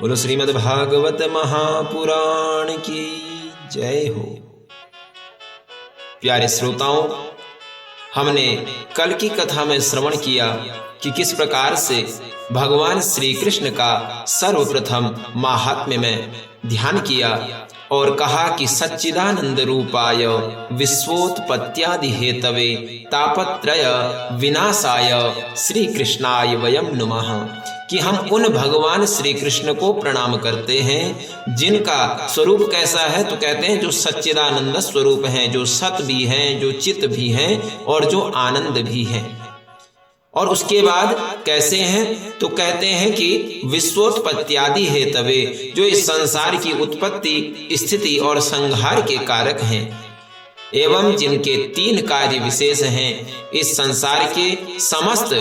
बोलो श्रीमद् भागवत महापुराण की जय हो। प्यारे श्रोताओं, हमने कल की कथा में श्रवण किया कि किस प्रकार से भगवान श्री कृष्ण का सर्वप्रथम महात्म्य में ध्यान किया और कहा कि सच्चिदानंद रूपाय विश्वोत्पत्त्यादि हेतवे तापत्रय विनाशाय श्री कृष्णाय वयं नुमः, कि हम उन भगवान श्री कृष्ण को प्रणाम करते हैं जिनका स्वरूप कैसा है, तो कहते हैं जो सच्चिदानंद स्वरूप हैं, जो सत भी हैं, जो चित भी हैं और जो आनंद भी हैं। और उसके बाद कैसे हैं, तो कहते हैं कि विश्वोत्पत्त्यादि हेतवे, जो इस संसार की उत्पत्ति स्थिति और संहार के कारक हैं, एवं जिनके तीन कार्य विशेष हैं, इस संसार के समस्त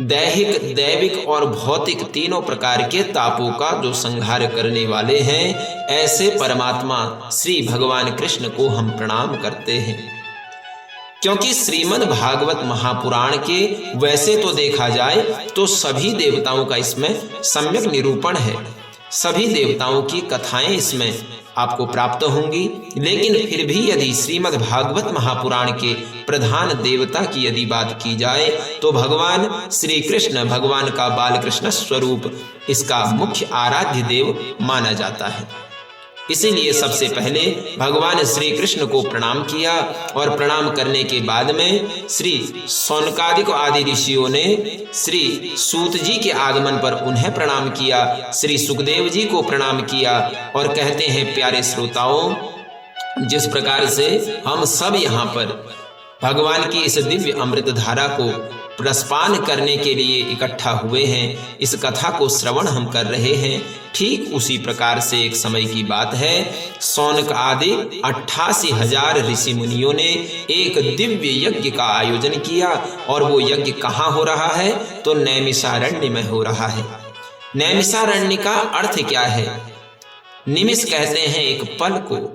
दैहिक दैविक और भौतिक तीनों प्रकार के तापों का जो संहार करने वाले हैं, ऐसे परमात्मा श्री भगवान कृष्ण को हम प्रणाम करते हैं। क्योंकि श्रीमद् भागवत महापुराण के वैसे तो देखा जाए तो सभी देवताओं का इसमें सम्यक निरूपण है, सभी देवताओं की कथाएं इसमें आपको प्राप्त होंगी, लेकिन फिर भी यदि श्रीमद् भागवत महापुराण के प्रधान देवता की यदि बात की जाए तो भगवान श्री कृष्ण, भगवान का बाल कृष्ण स्वरूप इसका मुख्य आराध्य देव माना जाता है। इसीलिए सबसे पहले भगवान श्री कृष्ण को प्रणाम किया और प्रणाम करने के बाद में श्री शौनकादिक आदि ऋषियों ने श्री सूत जी के आगमन पर उन्हें प्रणाम किया, श्री सुखदेव जी को प्रणाम किया। और कहते हैं प्यारे श्रोताओं, जिस प्रकार से हम सब यहाँ पर भगवान की इस दिव्य अमृत धारा को प्रस्पान करने के लिए इकट्ठा हुए हैं, इस कथा को श्रवण हम कर रहे हैं, ठीक उसी प्रकार से एक समय की बात है, शौनक आदि 88,000 ऋषि मुनियों ने एक दिव्य यज्ञ का आयोजन किया। और वो यज्ञ कहाँ हो रहा है, तो नैमिषारण्य में हो रहा है। नैमिषारण्य का अर्थ क्या है? निमिष कहते हैं एक पल को,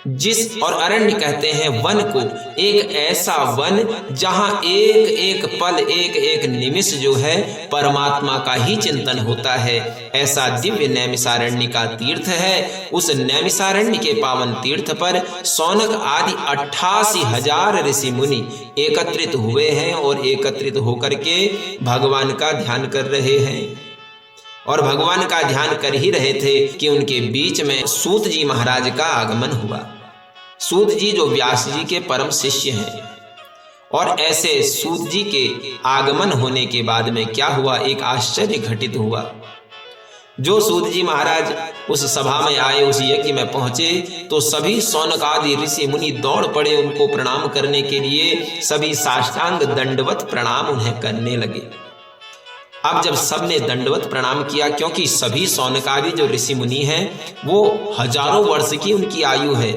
जिस और अरण्य कहते हैं वन को, एक ऐसा वन जहां एक एक पल एक एक निमिष जो है परमात्मा का ही चिंतन होता है, ऐसा दिव्य नैमिषारण्य का तीर्थ है। उस नैमिषारण्य के पावन तीर्थ पर शौनक आदि 88,000 ऋषि मुनि एकत्रित हुए हैं और एकत्रित होकर के भगवान का ध्यान कर रहे हैं। और भगवान का ध्यान कर ही रहे थे कि उनके बीच में सूत जी महाराज का आगमन हुआ। सूत जी जो व्यास जी के परम शिष्य हैं, और ऐसे सूत जी के आगमन होने के बाद में क्या हुआ, एक आश्चर्य घटित हुआ। जो सूत जी महाराज उस सभा में आए, उस यज्ञ में पहुंचे, तो सभी शौनक आदि ऋषि मुनि दौड़ पड़े उनको प्रणाम करने के लिए, सभी साष्टांग दंडवत प्रणाम उन्हें करने लगे। अब जब सबने दंडवत प्रणाम किया, क्योंकि सभी शौनकादि जो ऋषि मुनि हैं वो हजारों वर्ष की उनकी आयु है,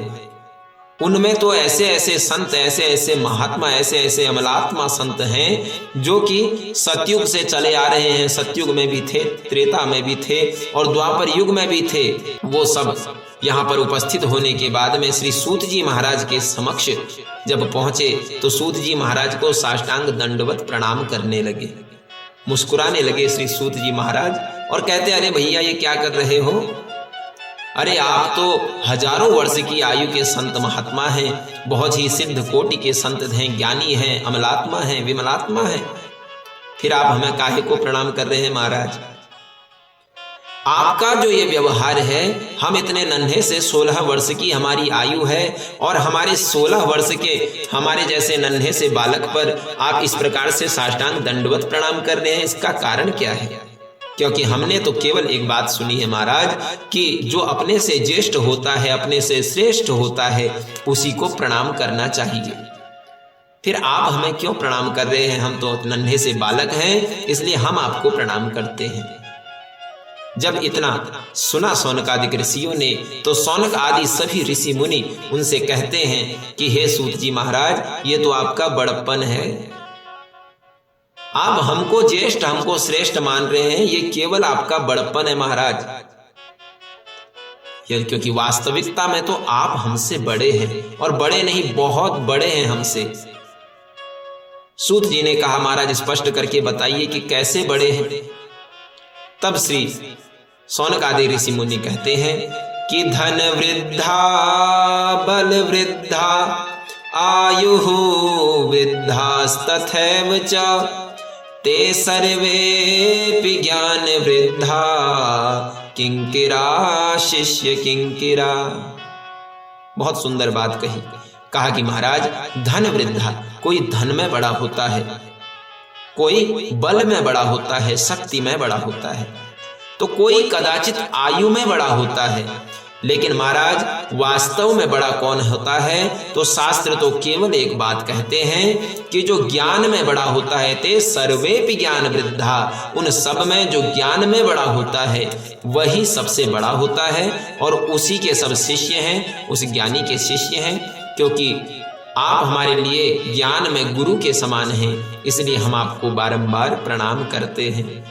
उनमें तो ऐसे ऐसे संत, ऐसे ऐसे महात्मा, ऐसे ऐसे अमलात्मा संत हैं जो कि सतयुग से चले आ रहे हैं, सतयुग में भी थे, त्रेता में भी थे और द्वापर युग में भी थे। वो सब यहाँ पर उपस्थित होने के बाद में श्री सूत जी महाराज के समक्ष जब पहुंचे तो सूत जी महाराज को साष्टांग दंडवत प्रणाम करने लगे, मुस्कुराने लगे श्री सूत जी महाराज और कहते, अरे भैया ये क्या कर रहे हो? अरे आप तो हजारों वर्ष की आयु के संत महात्मा हैं, बहुत ही सिद्ध कोटि के संत हैं, ज्ञानी हैं, अमलात्मा हैं, विमलात्मा हैं, फिर आप हमें काहे को प्रणाम कर रहे हैं महाराज? आपका जो ये व्यवहार है, हम इतने नन्हे से 16 वर्ष की हमारी आयु है और हमारे 16 वर्ष के हमारे जैसे नन्हे से बालक पर आप इस प्रकार से साष्टांग दंडवत प्रणाम कर रहे हैं, इसका कारण क्या है? क्योंकि हमने तो केवल एक बात सुनी है महाराज कि जो अपने से ज्येष्ठ होता है, अपने से श्रेष्ठ होता है, उसी को प्रणाम करना चाहिए। फिर आप हमें क्यों प्रणाम कर रहे हैं? हम तो नन्हे से बालक हैं, इसलिए हम आपको प्रणाम करते हैं। जब इतना सुना शौनकादिक ऋषियों ने, तो शौनक आदि सभी ऋषि मुनि उनसे कहते हैं कि हे सूत जी महाराज, ये तो आपका बड़प्पन है, आप हमको ज्येष्ठ, हमको श्रेष्ठ मान रहे हैं, ये केवल आपका बड़प्पन है महाराज। क्योंकि वास्तविकता में तो आप हमसे बड़े हैं, और बड़े नहीं, बहुत बड़े हैं हमसे। सूत जी ने कहा, महाराज स्पष्ट करके बताइए कि कैसे बड़े हैं? तब श्री शौनक आदि ऋषि मुनि कहते हैं कि धन वृद्धा बल वृद्धा आयुः वृद्धास्तथैव च ते सर्वेऽपि ज्ञान वृद्धा किंकिरा शिष्य किंकिरा। बहुत सुंदर बात कही। कहा कि महाराज धन वृद्धा, कोई धन में बड़ा होता है, कोई बल में बड़ा होता है, शक्ति में बड़ा होता है, तो कोई कदाचित आयु में बड़ा होता है, लेकिन महाराज वास्तव में बड़ा कौन होता है? तो शास्त्र तो केवल एक बात कहते हैं कि जो ज्ञान में बड़ा होता है, ते सर्वेपि ज्ञान वृद्धा, उन सब में जो ज्ञान में बड़ा होता है वही सबसे बड़ा होता है, और उसी के सब शिष्य हैं, उस ज्ञानी के शिष्य हैं। क्योंकि आप हमारे लिए ज्ञान में गुरु के समान हैं, इसलिए हम आपको बारंबार प्रणाम करते हैं।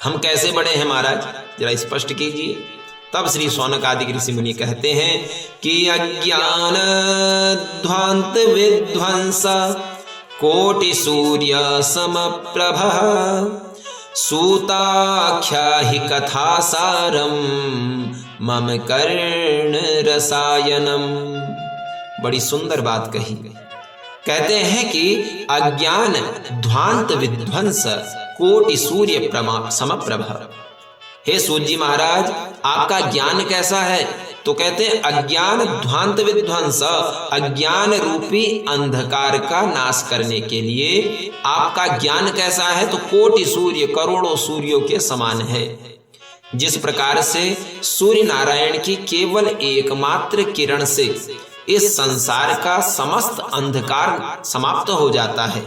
हम कैसे बड़े हैं महाराज, जरा स्पष्ट कीजिए। तब श्री शौनक आदि ऋषि मुनि कहते हैं कि अज्ञान ध्वांत विध्वंस कोटि सूर्य समप्रभ सूताख्या हि कथा सारम मम कर्ण रसायनम। बड़ी सुंदर बात कही। कहते हैं कि अज्ञान ध्वांत विध्वंस कोटि सूर्य समप्रभ। हे सूर्य जी महाराज, आपका ज्ञान कैसा है? तो कहते हैं अज्ञान ध्वांत विध्वंस, अज्ञान रूपी अंधकार का नाश करने के लिए आपका ज्ञान कैसा है? तो कोटि सूर्य, करोड़ों सूर्यों के समान है। जिस प्रकार से सूर्य नारायण की केवल एकमात्र किरण से इस संसार का समस्त अंधकार समाप्त हो जाता है,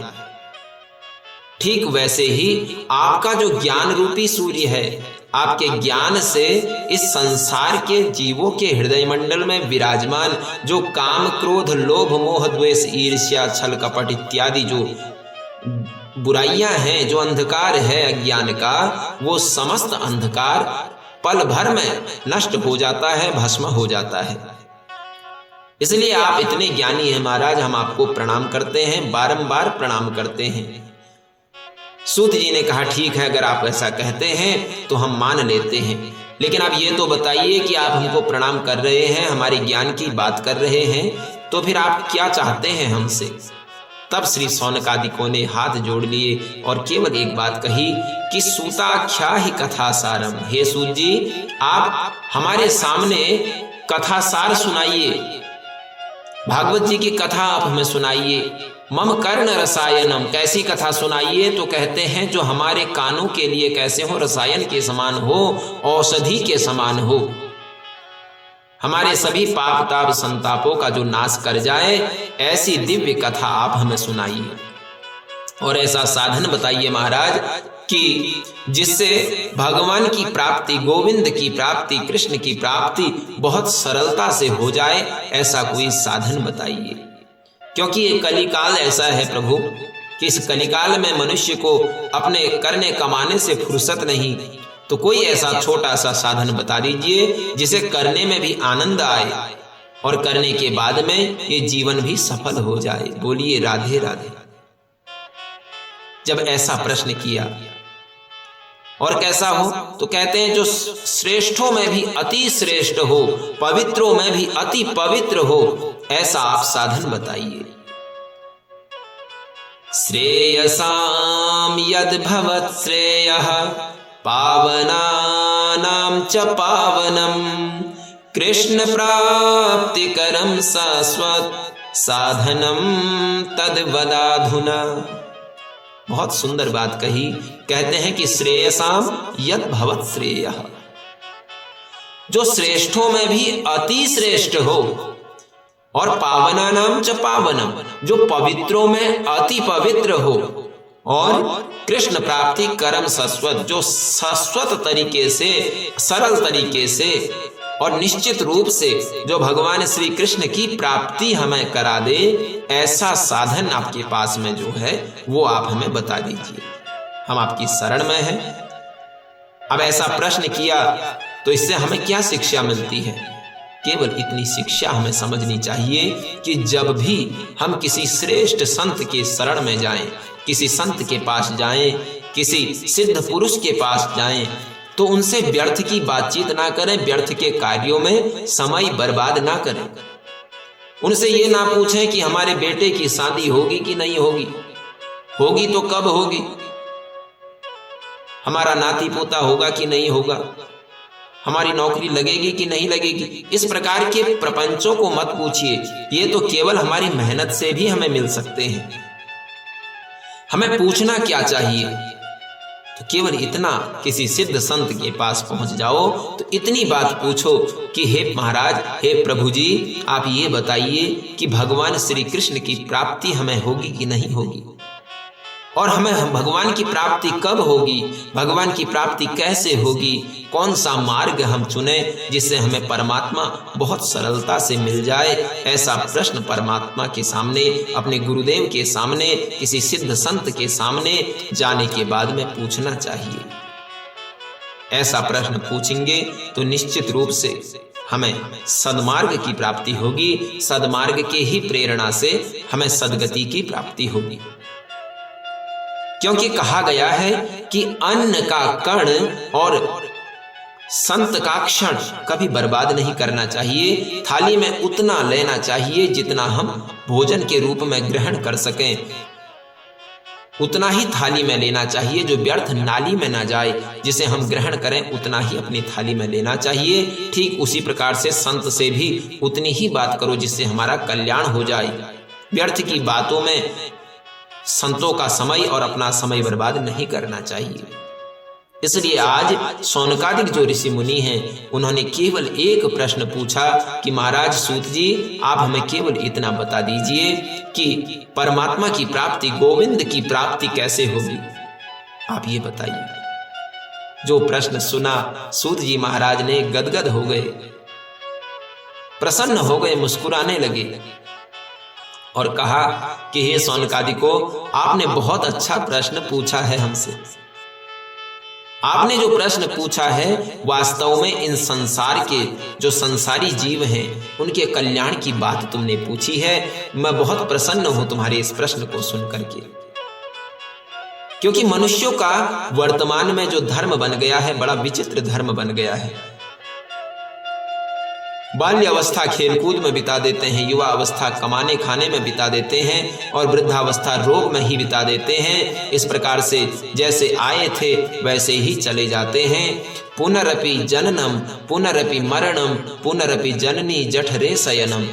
ठीक वैसे ही आपका जो ज्ञान रूपी सूर्य है, आपके ज्ञान से इस संसार के जीवों के हृदय मंडल में विराजमान जो काम क्रोध लोभ मोह द्वेष ईर्ष्या छल कपट इत्यादि जो बुराइयां हैं, जो अंधकार है अज्ञान का, वो समस्त अंधकार पल भर में नष्ट हो जाता है, भस्म हो जाता है। इसलिए आप इतने ज्ञानी हैं महाराज, हम आपको प्रणाम करते हैं, बारंबार प्रणाम करते हैं। सूत जी ने कहा ठीक है, अगर आप ऐसा कहते हैं तो हम मान लेते हैं, लेकिन आप ये तो बताइए कि आप हमको प्रणाम कर रहे हैं, हमारे ज्ञान की बात कर रहे हैं, तो फिर आप क्या चाहते हैं हमसे? तब श्री शौनकादिकों ने हाथ जोड़ लिए और केवल एक बात कही कि सूताख्या ही कथा सारम। हे सूत जी, आप हमारे सामने कथा सार सुनाइए, भागवत जी की कथा आप हमें सुनाइए। मम कर्ण रसायनम, कैसी कथा सुनाइए? तो कहते हैं जो हमारे कानों के लिए कैसे हो, रसायन के समान हो, औषधि के समान हो, हमारे सभी पाप ताप संतापों का जो नाश कर जाए, ऐसी दिव्य कथा आप हमें सुनाइए। और ऐसा साधन बताइए महाराज कि जिससे भगवान की प्राप्ति, गोविंद की प्राप्ति, कृष्ण की प्राप्ति बहुत सरलता से हो जाए, ऐसा कोई साधन बताइए। क्योंकि ये कलिकाल ऐसा है प्रभु कि इस कलिकाल में मनुष्य को अपने करने कमाने से फुर्सत नहीं, तो कोई ऐसा छोटा सा साधन बता दीजिए जिसे करने में भी आनंद आए और करने के बाद में ये जीवन भी सफल हो जाए। बोलिए राधे राधे। जब ऐसा प्रश्न किया और कैसा हो, तो कहते हैं जो श्रेष्ठों में भी अति श्रेष्ठ हो, पवित्रों में भी अति पवित्र हो, ऐसा आप साधन बताइए। श्रेयसाम यद भवत् श्रेयः पावनानां च पावनम कृष्ण प्राप्तिकरं शाश्वत साधनम तद वदाधुना। बहुत सुंदर बात कही। कहते हैं कि श्रेयसाम यद भवत् श्रेयः, जो श्रेष्ठों में भी अति श्रेष्ठ हो, और पावनानाम च पावनम, जो पवित्रों में अति पवित्र हो, और कृष्ण प्राप्ति करम शाश्वत, जो शाश्वत तरीके से, सरल तरीके से और निश्चित रूप से जो भगवान श्री कृष्ण की प्राप्ति हमें करा दे, ऐसा साधन आपके पास में जो है वो आप हमें बता दीजिए, हम आपकी शरण में हैं। अब ऐसा प्रश्न किया तो इससे हमें क्या शिक्षा मिलती है? केवल इतनी शिक्षा हमें समझनी चाहिए कि जब भी हम किसी श्रेष्ठ संत के शरण में जाएं, किसी संत के पास जाएं, किसी सिद्ध पुरुष के पास जाएं, तो उनसे व्यर्थ की बातचीत ना करें, व्यर्थ के कार्यों में समय बर्बाद ना करें। उनसे ये ना पूछें कि हमारे बेटे की शादी होगी कि नहीं होगी, होगी तो कब होगी, हमारा नाती पोता होगा कि नहीं होगा, हमारी नौकरी लगेगी कि नहीं लगेगी। इस प्रकार के प्रपंचों को मत पूछिए, ये तो केवल हमारी मेहनत से भी हमें मिल सकते हैं। हमें पूछना क्या चाहिए, तो केवल इतना, किसी सिद्ध संत के पास पहुंच जाओ तो इतनी बात पूछो कि हे महाराज, हे प्रभु जी, आप ये बताइए कि भगवान श्री कृष्ण की प्राप्ति हमें होगी कि नहीं होगी, और हमें भगवान की प्राप्ति कब होगी, भगवान की प्राप्ति कैसे होगी, कौन सा मार्ग हम चुने जिससे हमें परमात्मा बहुत सरलता से मिल जाए। ऐसा प्रश्न परमात्मा के सामने, अपने गुरुदेव के सामने, किसी सिद्ध संत के सामने जाने के बाद में पूछना चाहिए। ऐसा प्रश्न पूछेंगे तो निश्चित रूप से हमें सद्मार्ग की प्राप्ति होगी, सद्मार्ग के ही प्रेरणा से हमें सद्गति की प्राप्ति होगी। क्योंकि कहा गया है कि अन्न का कण और संत का क्षण कभी बर्बाद नहीं करना चाहिए। थाली में उतना लेना चाहिए जितना हम भोजन के रूप में ग्रहण कर सकें, उतना ही थाली में लेना चाहिए। जो व्यर्थ नाली में ना जाए, जिसे हम ग्रहण करें उतना ही अपनी थाली में लेना चाहिए। ठीक उसी प्रकार से संत से भी उतनी ही बात करो जिससे हमारा कल्याण हो जाए। व्यर्थ की बातों में संतों का समय और अपना समय बर्बाद नहीं करना चाहिए। इसलिए आज शौनकादिक जो ऋषि मुनि हैं, उन्होंने केवल एक प्रश्न पूछा कि महाराज सूत जी, आप हमें केवल इतना बता दीजिए कि परमात्मा की प्राप्ति, गोविंद की प्राप्ति कैसे होगी, आप ये बताइए। जो प्रश्न सुना, सूत जी महाराज ने गदगद हो गए, प्रसन्न हो गए, मुस्कुराने लगे और कहा कि हे शौनकादिको, आपने बहुत अच्छा प्रश्न पूछा है हमसे। आपने जो प्रश्न पूछा है वास्तव में इन संसार के जो संसारी जीव हैं उनके कल्याण की बात तुमने पूछी है। मैं बहुत प्रसन्न हूं तुम्हारे इस प्रश्न को सुन करके, क्योंकि मनुष्यों का वर्तमान में जो धर्म बन गया है, बड़ा विचित्र धर्म बन गया है। बाल्य अवस्था खेलकूद में बिता देते हैं, युवा अवस्था कमाने खाने में बिता देते हैं, और वृद्धावस्था रोग में ही बिता देते हैं। इस प्रकार से जैसे आए थे वैसे ही चले जाते हैं। पुनरपि जननम पुनरपि मरणम पुनरपि जननी जठरे शयनम।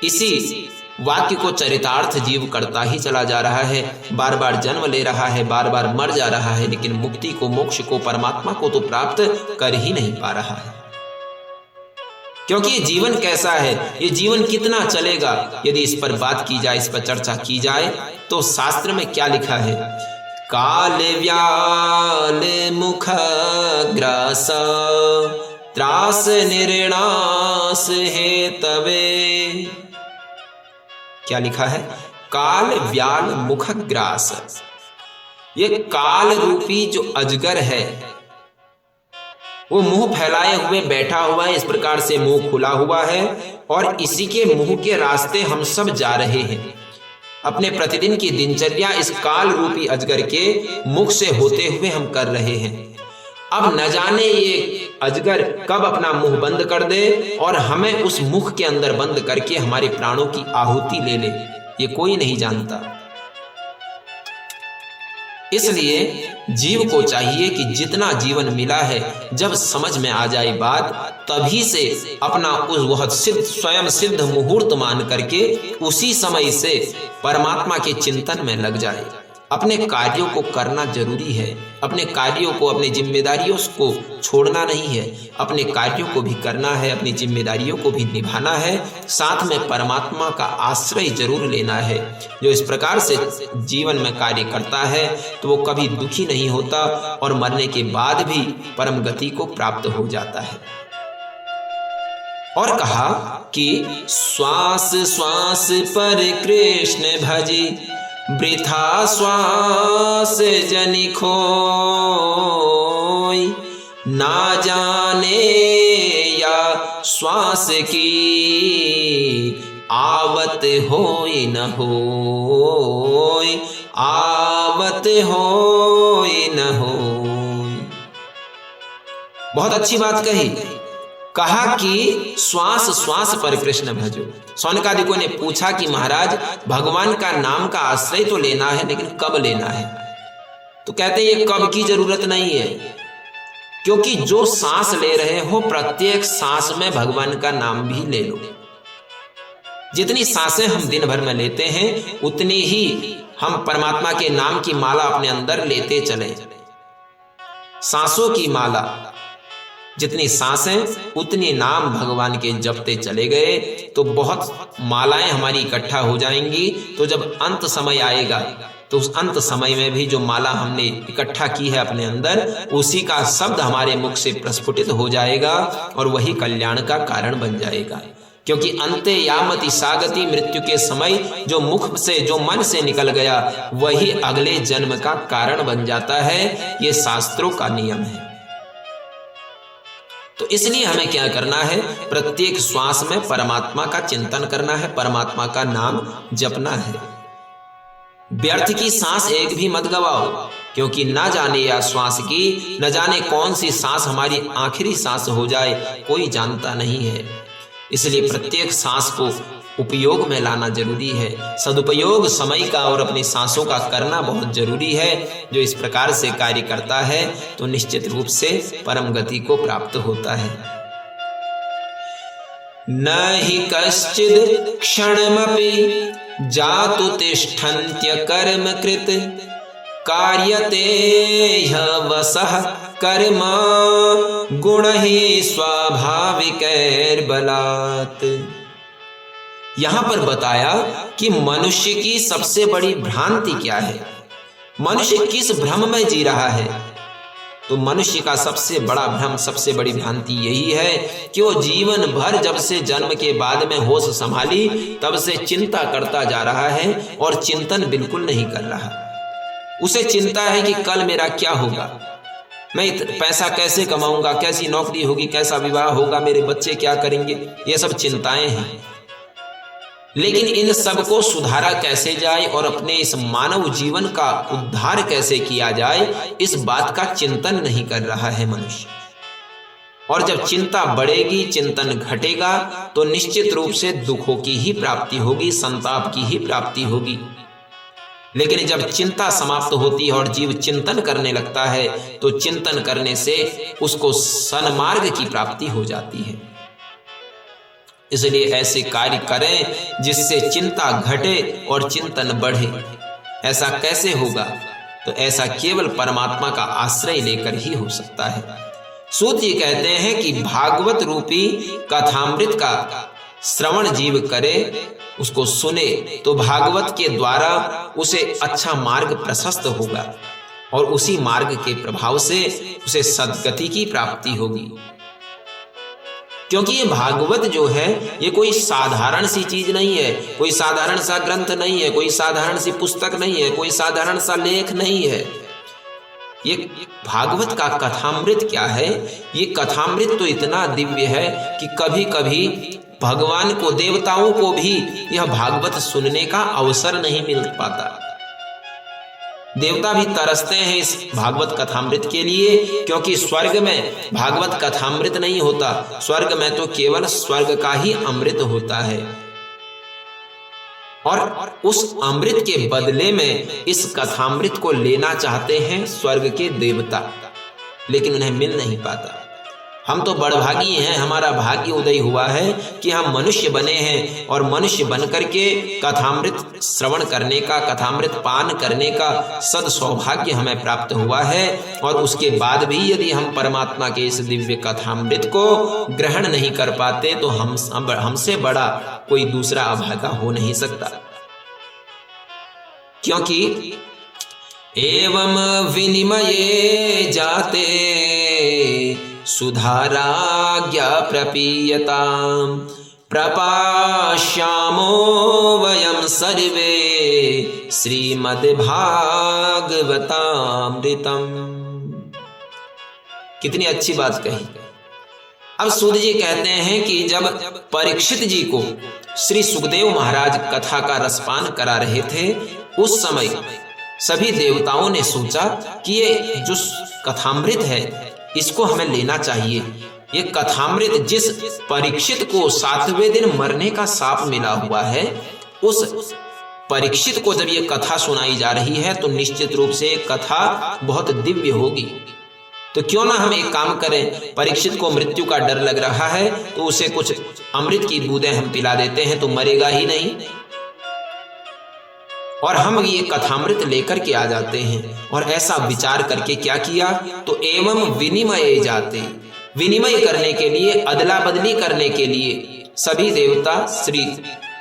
इसी वाक्य को चरितार्थ जीव करता ही चला जा रहा है, बार बार जन्म ले रहा है, बार बार मर जा रहा है, लेकिन मुक्ति को, मोक्ष को, परमात्मा को तो प्राप्त कर ही नहीं पा रहा है। क्योंकि ये जीवन कैसा है, ये जीवन कितना चलेगा, यदि इस पर बात की जाए, इस पर चर्चा की जाए तो शास्त्र में क्या लिखा है, काल व्याल मुख ग्रास त्रास निर्णास है तवे। क्या लिखा है, काल व्याल मुख ग्रास। ये काल रूपी जो अजगर है वो मुंह फैलाए हुए बैठा हुआ है, इस प्रकार से मुंह खुला हुआ है, और इसी के मुंह के रास्ते हम सब जा रहे हैं। अपने प्रतिदिन की दिनचर्या इस काल रूपी अजगर के मुख से होते हुए हम कर रहे हैं। अब न जाने ये अजगर कब अपना मुंह बंद कर दे और हमें उस मुख के अंदर बंद करके हमारे प्राणों की आहुति ले ले, ये कोई नहीं जानता। इसलिए जीव को चाहिए कि जितना जीवन मिला है, जब समझ में आ जाए बात, तभी से अपना उस वह सिद्ध, स्वयं सिद्ध मुहूर्त मान करके उसी समय से परमात्मा के चिंतन में लग जाए। अपने कार्यों को करना जरूरी है, अपने कार्यों को, अपनी जिम्मेदारियों को छोड़ना नहीं है, अपने कार्यों को भी करना है, अपनी जिम्मेदारियों को भी निभाना है, साथ में परमात्मा का आश्रय जरूर लेना है। जो इस प्रकार से जीवन में कार्य करता है तो वो कभी दुखी नहीं होता और मरने के बाद भी परम गति को प्राप्त हो जाता है। और कहा कि श्वास श्वास पर कृष्ण भजी, वृथा श्वास जनि खोय, ना जाने या श्वास की आवत होय न होय, आवत होय न होय। बहुत अच्छी बात कही, कहा कि श्वास श्वास पर कृष्ण भजो। शौनकादिकों ने पूछा कि महाराज भगवान का नाम का आश्रय तो लेना है, लेकिन कब लेना है? तो कहते हैं ये कब की जरूरत नहीं है, क्योंकि जो सांस ले रहे हो प्रत्येक सांस में भगवान का नाम भी ले लो। जितनी सांसें हम दिन भर में लेते हैं उतनी ही हम परमात्मा के नाम की माला अपने अंदर लेते चले। सांसों की माला, जितनी सांसें उतनी नाम भगवान के जपते चले गए तो बहुत मालाएं हमारी इकट्ठा हो जाएंगी। तो जब अंत समय आएगा तो उस अंत समय में भी जो माला हमने इकट्ठा की है अपने अंदर, उसी का शब्द हमारे मुख से प्रस्फुटित हो जाएगा और वही कल्याण का कारण बन जाएगा। क्योंकि अंते यामति सागति, मृत्यु के समय जो मुख से जो मन से निकल गया वही अगले जन्म का कारण बन जाता है। ये शास्त्रों का नियम है। तो इसलिए हमें क्या करना है, प्रत्येक श्वास में परमात्मा का चिंतन करना है, परमात्मा का नाम जपना है। व्यर्थ की सांस एक भी मत गवाओ, क्योंकि ना जाने या श्वास की न जाने कौन सी सांस हमारी आखिरी सांस हो जाए, कोई जानता नहीं है। इसलिए प्रत्येक सांस को उपयोग में लाना जरूरी है। सदुपयोग समय का और अपनी सांसों का करना बहुत जरूरी है। जो इस प्रकार से कार्य करता है तो निश्चित रूप से परम गति को प्राप्त होता है। न हि कश्चिद क्षणमपि जातु तिष्ठन्त्य कर्म कृत, कार्यते ह्यवसः कर्म गुण ही स्वाभाविकैर्बलात्। यहां पर बताया कि मनुष्य की सबसे बड़ी भ्रांति क्या है, मनुष्य किस भ्रम में जी रहा है। तो मनुष्य का सबसे बड़ा भ्रम, सबसे बड़ी भ्रांति यही है कि वो जीवन भर जब से जन्म के बाद में होश संभाली तब से चिंता करता जा रहा है और चिंतन बिल्कुल नहीं कर रहा। उसे चिंता है कि कल मेरा क्या होगा, मैं पैसा कैसे कमाऊंगा, कैसी नौकरी होगी, कैसा विवाह होगा, मेरे बच्चे क्या करेंगे, ये सब चिंताएं हैं। लेकिन इन सब को सुधारा कैसे जाए और अपने इस मानव जीवन का उद्धार कैसे किया जाए, इस बात का चिंतन नहीं कर रहा है मनुष्य। और जब चिंता बढ़ेगी, चिंतन घटेगा तो निश्चित रूप से दुखों की ही प्राप्ति होगी, संताप की ही प्राप्ति होगी। लेकिन जब चिंता समाप्त होती है और जीव चिंतन करने लगता है तो चिंतन करने से उसको सन्मार्ग की प्राप्ति हो जाती है। इसलिए ऐसे कार्य करें जिससे चिंता घटे और चिंतन बढ़े। ऐसा कैसे होगा? तो ऐसा केवल परमात्मा का आश्रय लेकर ही हो सकता है। सूत जी कहते हैं कि भागवत रूपी कथामृत का श्रवण जीव करे, उसको सुने तो भागवत के द्वारा उसे अच्छा मार्ग प्रशस्त होगा और उसी मार्ग के प्रभाव से उसे सद्गति की प्राप्ति होगी। क्योंकि ये भागवत जो है ये कोई साधारण सी चीज नहीं है, कोई साधारण सा ग्रंथ नहीं है, कोई साधारण सी पुस्तक नहीं है, कोई साधारण सा लेख नहीं है। ये भागवत का कथामृत क्या है? ये कथामृत तो इतना दिव्य है कि कभी कभी भगवान को, देवताओं को भी यह भागवत सुनने का अवसर नहीं मिल पाता। देवता भी तरसते हैं इस भागवत कथामृत के लिए, क्योंकि स्वर्ग में भागवत कथामृत नहीं होता, स्वर्ग में तो केवल स्वर्ग का ही अमृत होता है। और उस अमृत के बदले में इस कथामृत को लेना चाहते हैं स्वर्ग के देवता, लेकिन उन्हें मिल नहीं पाता। हम तो बड़भागी हैं, हमारा भाग्य उदय हुआ है कि हम मनुष्य बने हैं और मनुष्य बनकर के कथामृत श्रवण करने का, कथामृत पान करने का सद सौभाग्य हमें प्राप्त हुआ है। और उसके बाद भी यदि हम परमात्मा के इस दिव्य कथामृत को ग्रहण नहीं कर पाते तो हमसे बड़ा कोई दूसरा अभागा हो नहीं सकता। क्योंकि एवं विनिमये जाते सुधाराज्ञा प्रपीयताम् प्रपाश्यामो वयं सर्वे श्रीमद्भागवतामृतम्। कितनी अच्छी बात कही। अब सूत जी कहते हैं कि जब परीक्षित जी को श्री सुखदेव महाराज कथा का रसपान करा रहे थे, उस समय सभी देवताओं ने सोचा कि ये जो कथामृत है इसको हमें लेना चाहिए। ये कथामृत जिस परीक्षित को 7वें दिन मरने का शाप मिला हुआ है, उस परीक्षित को जब ये कथा सुनाई जा रही है तो निश्चित रूप से कथा बहुत दिव्य होगी। तो क्यों ना हम एक काम करें, परीक्षित को मृत्यु का डर लग रहा है तो उसे कुछ अमृत की बूंदें हम पिला देते हैं तो मरेगा ही नहीं, और हम ये कथामृत लेकर के आ जाते हैं। और ऐसा विचार करके क्या किया, तो एवं विनिमय जाते, विनिमय करने के लिए, अदला बदली करने के लिए सभी देवता श्री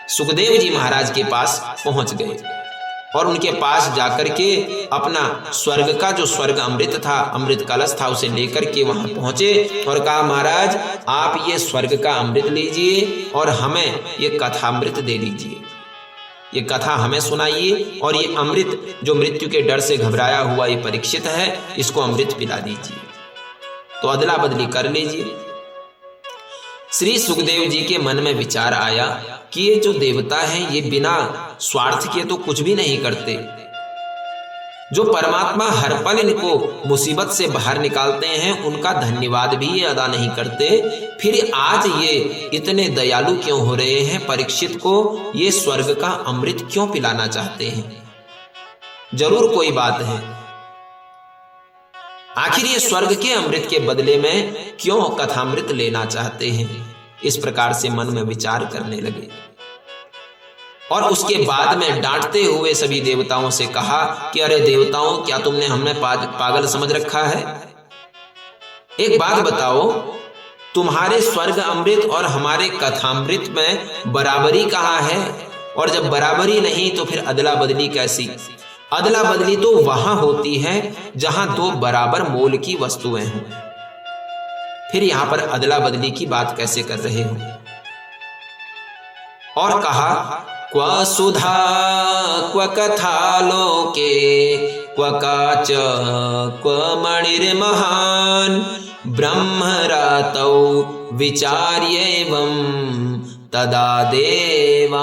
सुखदेव जी महाराज के पास पहुंच गए और उनके पास जाकर के अपना स्वर्ग का जो स्वर्ग अमृत था, अमृत कलश था, उसे लेकर के वहां पहुंचे और कहा, महाराज आप ये स्वर्ग का अमृत लीजिए और हमें ये कथामृत दे दीजिए, ये कथा हमें सुनाइए, और ये अमृत जो मृत्यु के डर से घबराया हुआ ये परीक्षित है, इसको अमृत पिला दीजिए। तो अदला बदली कर लीजिए। श्री सुखदेव जी के मन में विचार आया कि ये जो देवता हैं ये बिना स्वार्थ के तो कुछ भी नहीं करते, जो परमात्मा हर पल इनको मुसीबत से बाहर निकालते हैं उनका धन्यवाद भी ये अदा नहीं करते, फिर आज ये इतने दयालु क्यों हो रहे हैं, परीक्षित को ये स्वर्ग का अमृत क्यों पिलाना चाहते हैं, जरूर कोई बात है। आखिर ये स्वर्ग के अमृत के बदले में क्यों कथामृत लेना चाहते हैं, इस प्रकार से मन में विचार करने लगे। और उसके बाद में डांटते हुए सभी देवताओं से कहा कि अरे देवताओं, क्या तुमने हमें पागल समझ रखा है? एक बात बताओ, तुम्हारे स्वर्ग अमृत और हमारे कथामृत में बराबरी कहाँ है? और जब बराबरी नहीं तो फिर अदला बदली कैसी? अदला बदली तो वहां होती है जहां दो बराबर मोल की वस्तुएं हों, फिर यहां पर अदला बदली की बात कैसे कर रहे हो? और कहा, क्व सुधा क्व कथा लोके क्व काच क्व मणिर्महान ब्रह्मरातौ विचार्येवं तदा देवांजहासः।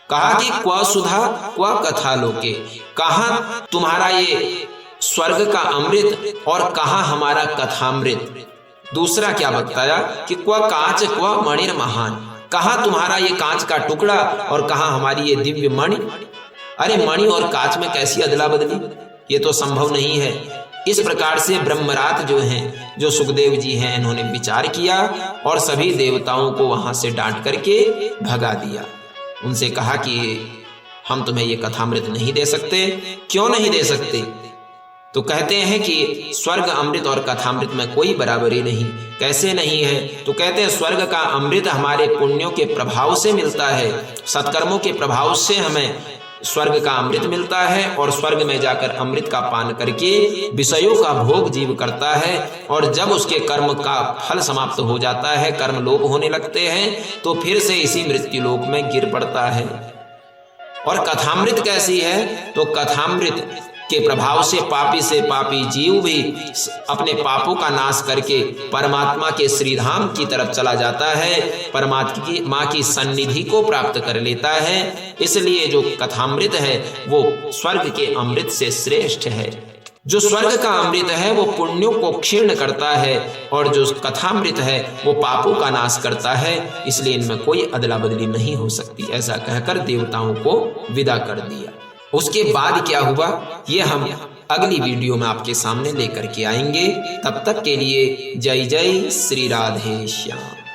कहा कि क्व सुधा क्व कथा लोके, कहां तुम्हारा ये स्वर्ग का अमृत और कहां हमारा कथामृत। दूसरा क्या बताया कि क्व कांच क्व मणिर महान, कहां तुम्हारा ये कांच का टुकड़ा और कहां हमारी ये दिव्य मणि। अरे मणि और कांच में कैसी अदला बदली, ये तो संभव नहीं है। इस प्रकार से ब्रह्मरात जो हैं, जो सुखदेव जी हैं, इन्होंने विचार किया और सभी देवताओं को वहां से डांट करके भगा दिया। उनसे कहा कि हम तुम्हें ये कथामृत नहीं दे सकते। क्यों नहीं दे सकते? तो कहते हैं कि स्वर्ग अमृत और कथामृत में कोई बराबरी नहीं। कैसे नहीं है? तो कहते हैं स्वर्ग का अमृत हमारे पुण्यों के प्रभाव से मिलता है, सत्कर्मों के प्रभाव से हमें स्वर्ग का अमृत मिलता है, और स्वर्ग में जाकर अमृत का पान करके विषयों का भोग जीव करता है, और जब उसके कर्म का फल समाप्त हो जाता है, कर्म लोप होने लगते हैं, तो फिर से इसी मृत्यु लोक में गिर पड़ता है। और कथामृत कैसी है? तो कथामृत के प्रभाव से पापी जीव भी अपने पापों का नाश करके परमात्मा के श्रीधाम की तरफ चला जाता है, परमात्मा की सन्निधि को प्राप्त कर लेता है। इसलिए जो कथामृत है वो स्वर्ग के अमृत से श्रेष्ठ है। जो स्वर्ग का अमृत है वो पुण्यों को क्षीण करता है, और जो कथामृत है वो पापों का नाश करता है। इसलिए इनमें कोई अदला बदली नहीं हो सकती। ऐसा कहकर देवताओं को विदा कर दिया। उसके बाद क्या हुआ ये हम अगली वीडियो में आपके सामने लेकर के आएंगे। तब तक के लिए जय जय श्री राधे श्याम।